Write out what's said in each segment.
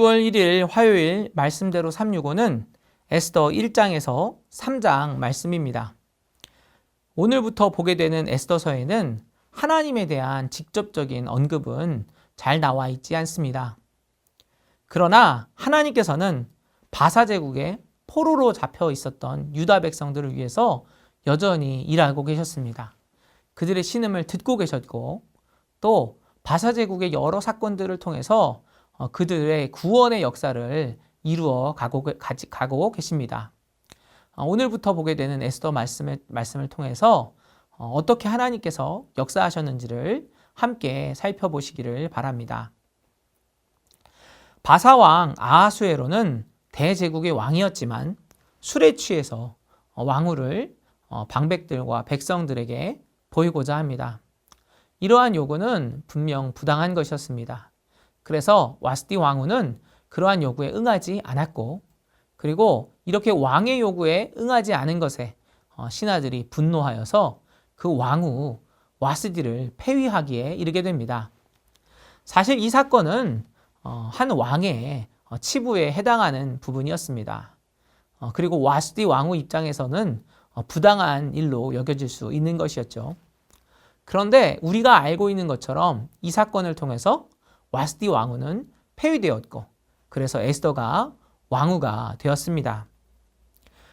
6월 1일 화요일 말씀대로 365는 에스더 1장에서 3장 말씀입니다. 오늘부터 보게 되는 에스더서에는 하나님에 대한 직접적인 언급은 잘 나와 있지 않습니다. 그러나 하나님께서는 바사 제국의 포로로 잡혀 있었던 유다 백성들을 위해서 여전히 일하고 계셨습니다. 그들의 신음을 듣고 계셨고 또 바사 제국의 여러 사건들을 통해서 그들의 구원의 역사를 이루어 가고 계십니다. 오늘부터 보게 되는 에스더 말씀을 통해서 어떻게 하나님께서 역사하셨는지를 함께 살펴보시기를 바랍니다. 바사왕 아하수에로는 대제국의 왕이었지만 술에 취해서 왕후를 방백들과 백성들에게 보이고자 합니다. 이러한 요구는 분명 부당한 것이었습니다. 그래서 와스디 왕후는 그러한 요구에 응하지 않았고, 그리고 이렇게 왕의 요구에 응하지 않은 것에 신하들이 분노하여서 그 왕후 와스디를 폐위하기에 이르게 됩니다. 사실 이 사건은 한 왕의 치부에 해당하는 부분이었습니다. 그리고 와스디 왕후 입장에서는 부당한 일로 여겨질 수 있는 것이었죠. 그런데 우리가 알고 있는 것처럼 이 사건을 통해서 와스디 왕후는 폐위되었고, 그래서 에스더가 왕후가 되었습니다.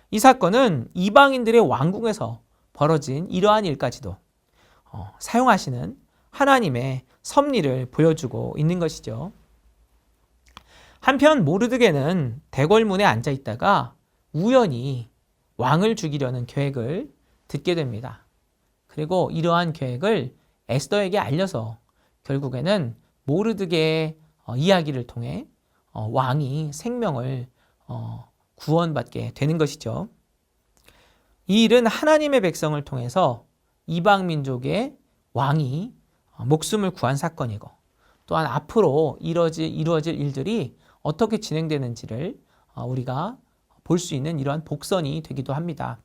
이 사건은 이방인들의 왕궁에서 벌어진 이러한 일까지도 사용하시는 하나님의 섭리를 보여주고 있는 것이죠. 한편 모르드게는 대궐문에 앉아 있다가 우연히 왕을 죽이려는 계획을 듣게 됩니다. 그리고 이러한 계획을 에스더에게 알려서 결국에는 모르드게의 이야기를 통해 왕이 생명을 구원받게 되는 것이죠. 이 일은 하나님의 백성을 통해서 이방 민족의 왕이 목숨을 구한 사건이고, 또한 앞으로 이루어질 일들이 어떻게 진행되는지를 우리가 볼 수 있는 이러한 복선이 되기도 합니다.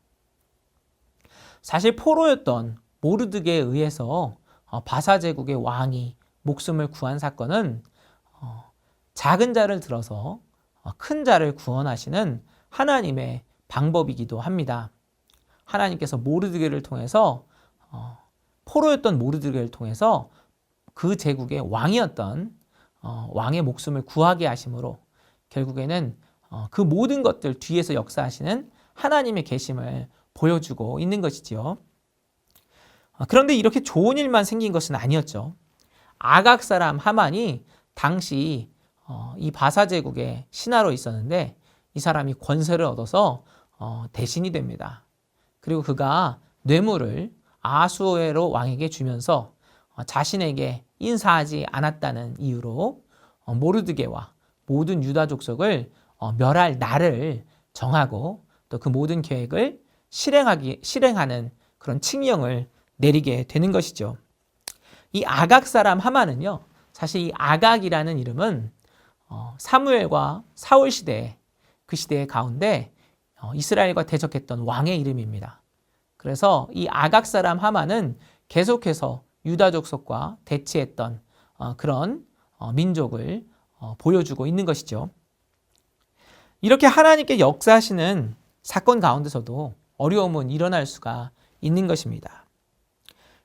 사실 포로였던 모르드게에 의해서 바사 제국의 왕이 목숨을 구한 사건은 작은 자를 들어서 큰 자를 구원하시는 하나님의 방법이기도 합니다. 하나님께서 모르드게를 통해서 포로였던 모르드게를 통해서 그 제국의 왕이었던 왕의 목숨을 구하게 하심으로 결국에는 그 모든 것들 뒤에서 역사하시는 하나님의 계심을 보여주고 있는 것이지요. 그런데 이렇게 좋은 일만 생긴 것은 아니었죠. 아각 사람 하만이 당시 이 바사 제국의 신하로 있었는데 이 사람이 권세를 얻어서 대신이 됩니다. 그리고 그가 뇌물을 아하수에로 왕에게 주면서 자신에게 인사하지 않았다는 이유로 모르드게와 모든 유다 족속을 멸할 날을 정하고 또 그 모든 계획을 실행하는 그런 칙령을 내리게 되는 것이죠. 이 아각 사람 하만은요, 사실 이 아각이라는 이름은 사무엘과 사울 시대, 그 시대 가운데 이스라엘과 대적했던 왕의 이름입니다. 그래서 이 아각 사람 하만은 계속해서 유다 족속과 대치했던 그런 민족을 보여주고 있는 것이죠. 이렇게 하나님께 역사하시는 사건 가운데서도 어려움은 일어날 수가 있는 것입니다.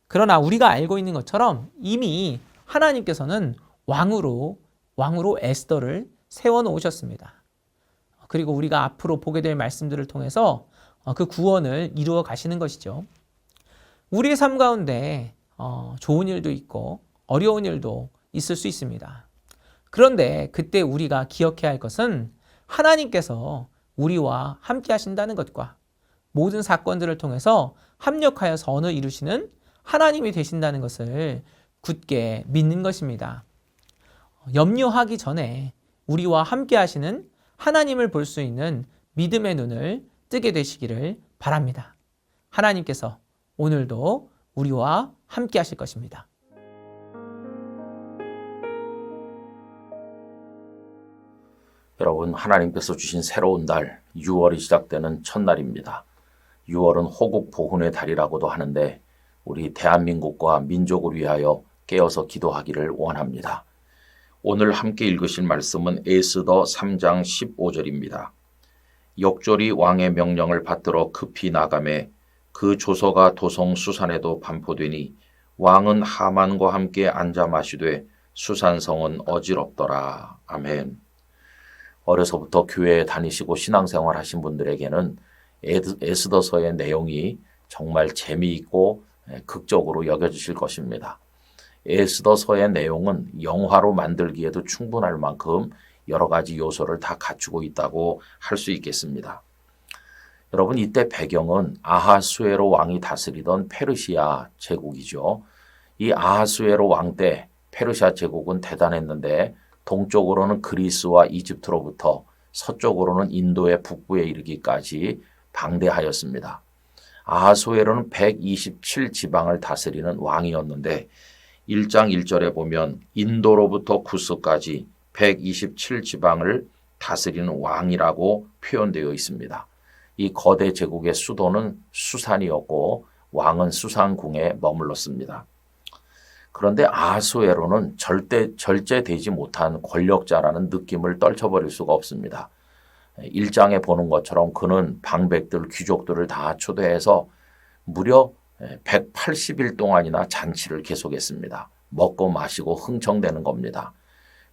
그러나 우리가 알고 있는 것처럼 이미 하나님께서는 왕으로 에스더를 세워놓으셨습니다. 그리고 우리가 앞으로 보게 될 말씀들을 통해서 그 구원을 이루어 가시는 것이죠. 우리의 삶 가운데 좋은 일도 있고 어려운 일도 있을 수 있습니다. 그런데 그때 우리가 기억해야 할 것은 하나님께서 우리와 함께 하신다는 것과 모든 사건들을 통해서 합력하여 선을 이루시는 하나님이 되신다는 것을 굳게 믿는 것입니다. 염려하기 전에 우리와 함께 하시는 하나님을 볼 수 있는 믿음의 눈을 뜨게 되시기를 바랍니다. 하나님께서 오늘도 우리와 함께 하실 것입니다. 여러분, 하나님께서 주신 새로운 달 6월이 시작되는 첫날입니다. 6월은 호국 보훈의 달이라고도 하는데 우리 대한민국과 민족을 위하여 깨어서 기도하기를 원합니다. 오늘 함께 읽으실 말씀은 에스더 3장 15절입니다. 역졸이 왕의 명령을 받들어 급히 나가매 그 조서가 도성 수산에도 반포되니 왕은 하만과 함께 앉아 마시되 수산성은 어지럽더라. 아멘. 어려서부터 교회에 다니시고 신앙생활 하신 분들에게는 에스더서의 내용이 정말 재미있고 극적으로 여겨지실 것입니다. 에스더서의 내용은 영화로 만들기에도 충분할 만큼 여러 가지 요소를 다 갖추고 있다고 할 수 있겠습니다. 여러분, 이때 배경은 아하수에로 왕이 다스리던 페르시아 제국이죠. 이 아하수에로 왕 때 페르시아 제국은 대단했는데 동쪽으로는 그리스와 이집트로부터 서쪽으로는 인도의 북부에 이르기까지 방대하였습니다. 아하수에로는 127지방을 다스리는 왕이었는데 1장 1절에 보면 인도로부터 구스까지 127지방을 다스리는 왕이라고 표현되어 있습니다. 이 거대 제국의 수도는 수산이었고 왕은 수산궁에 머물렀습니다. 그런데 아하수에로는 절제되지 못한 권력자라는 느낌을 떨쳐버릴 수가 없습니다. 1장에 보는 것처럼 그는 방백들, 귀족들을 다 초대해서 무려 180일 동안이나 잔치를 계속했습니다. 먹고 마시고 흥청대는 겁니다.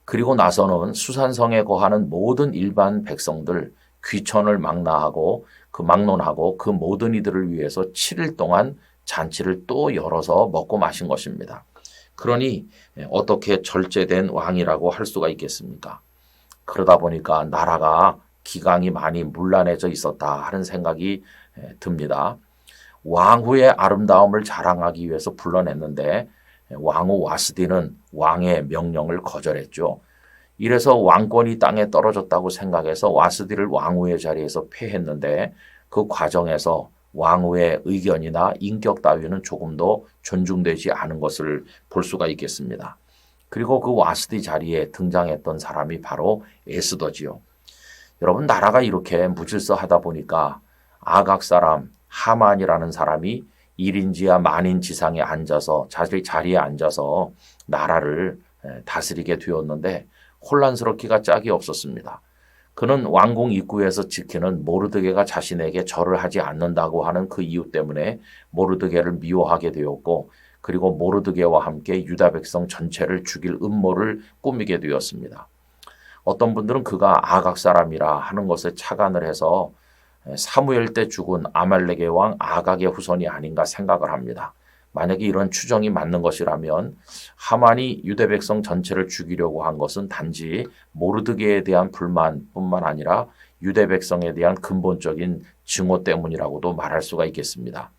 그리고 나서는 수산성에 거하는 모든 일반 백성들 귀천을 막론하고 그 모든 이들을 위해서 7일 동안 잔치를 또 열어서 먹고 마신 것입니다. 그러니 어떻게 절제된 왕이라고 할 수가 있겠습니까? 그러다 보니까 나라가 기강이 많이 문란해져 있었다 하는 생각이 듭니다. 왕후의 아름다움을 자랑하기 위해서 불러냈는데 왕후 와스디는 왕의 명령을 거절했죠. 이래서 왕권이 땅에 떨어졌다고 생각해서 와스디를 왕후의 자리에서 폐했는데 그 과정에서 왕후의 의견이나 인격 따위는 조금도 존중되지 않은 것을 볼 수가 있겠습니다. 그리고 그 와스디 자리에 등장했던 사람이 바로 에스더지요. 여러분, 나라가 이렇게 무질서하다 보니까 아각 사람 하만이라는 사람이 1인지하 만인지상에 앉아서 자리에 앉아서 나라를 다스리게 되었는데 혼란스럽기가 짝이 없었습니다. 그는 왕궁 입구에서 지키는 모르드게가 자신에게 절을 하지 않는다고 하는 그 이유 때문에 모르드게를 미워하게 되었고 그리고 모르드게와 함께 유다 백성 전체를 죽일 음모를 꾸미게 되었습니다. 어떤 분들은 그가 아각 사람이라 하는 것에 착안을 해서 사무엘 때 죽은 아말렉의 왕 아각의 후손이 아닌가 생각을 합니다. 만약에 이런 추정이 맞는 것이라면 하만이 유대 백성 전체를 죽이려고 한 것은 단지 모르드게에 대한 불만뿐만 아니라 유대 백성에 대한 근본적인 증오 때문이라고도 말할 수가 있겠습니다.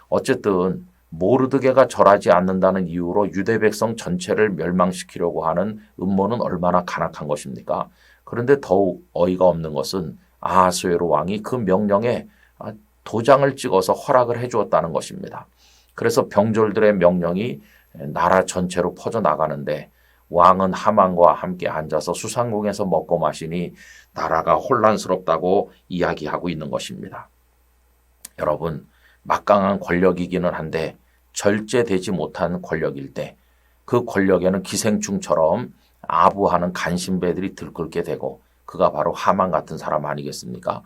어쨌든 모르드게가 절하지 않는다는 이유로 유대 백성 전체를 멸망시키려고 하는 음모는 얼마나 간악한 것입니까? 그런데 더욱 어이가 없는 것은 아하수에로 왕이 그 명령에 도장을 찍어서 허락을 해주었다는 것입니다. 그래서 병졸들의 명령이 나라 전체로 퍼져나가는데 왕은 하만과 함께 앉아서 수산궁에서 먹고 마시니 나라가 혼란스럽다고 이야기하고 있는 것입니다. 여러분, 막강한 권력이기는 한데 절제되지 못한 권력일 때 그 권력에는 기생충처럼 아부하는 간신배들이 들끓게 되고 그가 바로 하만 같은 사람 아니겠습니까?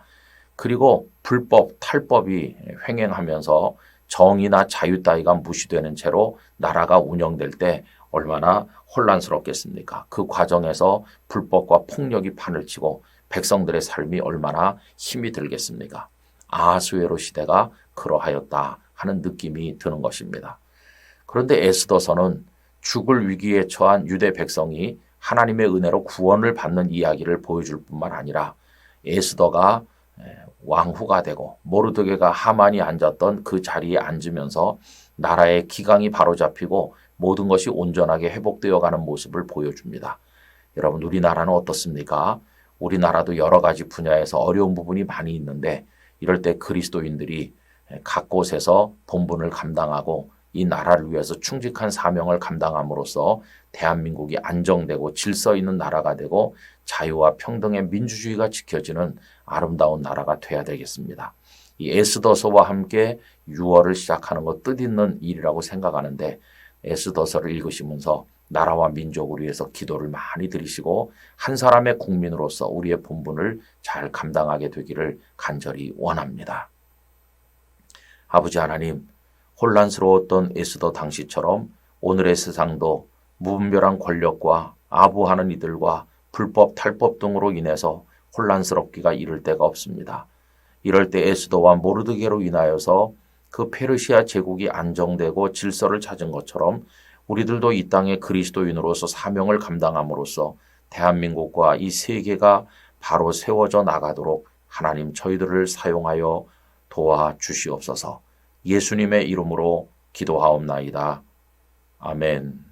그리고 불법, 탈법이 횡행하면서 정의나 자유 따위가 무시되는 채로 나라가 운영될 때 얼마나 혼란스럽겠습니까? 그 과정에서 불법과 폭력이 판을 치고 백성들의 삶이 얼마나 힘이 들겠습니까? 아하수에로 시대가 그러하였다 하는 느낌이 드는 것입니다. 그런데 에스더서는 죽을 위기에 처한 유대 백성이 하나님의 은혜로 구원을 받는 이야기를 보여줄 뿐만 아니라 에스더가 왕후가 되고 모르드게가 하만이 앉았던 그 자리에 앉으면서 나라의 기강이 바로잡히고 모든 것이 온전하게 회복되어 가는 모습을 보여줍니다. 여러분, 우리나라는 어떻습니까? 우리나라도 여러 가지 분야에서 어려운 부분이 많이 있는데 이럴 때 그리스도인들이 각 곳에서 본분을 감당하고 이 나라를 위해서 충직한 사명을 감당함으로써 대한민국이 안정되고 질서 있는 나라가 되고 자유와 평등의 민주주의가 지켜지는 아름다운 나라가 돼야 되겠습니다. 이 에스더서와 함께 6월을 시작하는 것 뜻있는 일이라고 생각하는데 에스더서를 읽으시면서 나라와 민족을 위해서 기도를 많이 드리시고 한 사람의 국민으로서 우리의 본분을 잘 감당하게 되기를 간절히 원합니다. 아버지 하나님, 혼란스러웠던 에스더 당시처럼 오늘의 세상도 무분별한 권력과 아부하는 이들과 불법 탈법 등으로 인해서 혼란스럽기가 이를 데가 없습니다. 이럴 때 에스더와 모르드게로 인하여서 그 페르시아 제국이 안정되고 질서를 찾은 것처럼 우리들도 이 땅의 그리스도인으로서 사명을 감당함으로써 대한민국과 이 세계가 바로 세워져 나가도록 하나님 저희들을 사용하여 도와주시옵소서. 예수님의 이름으로 기도하옵나이다. 아멘.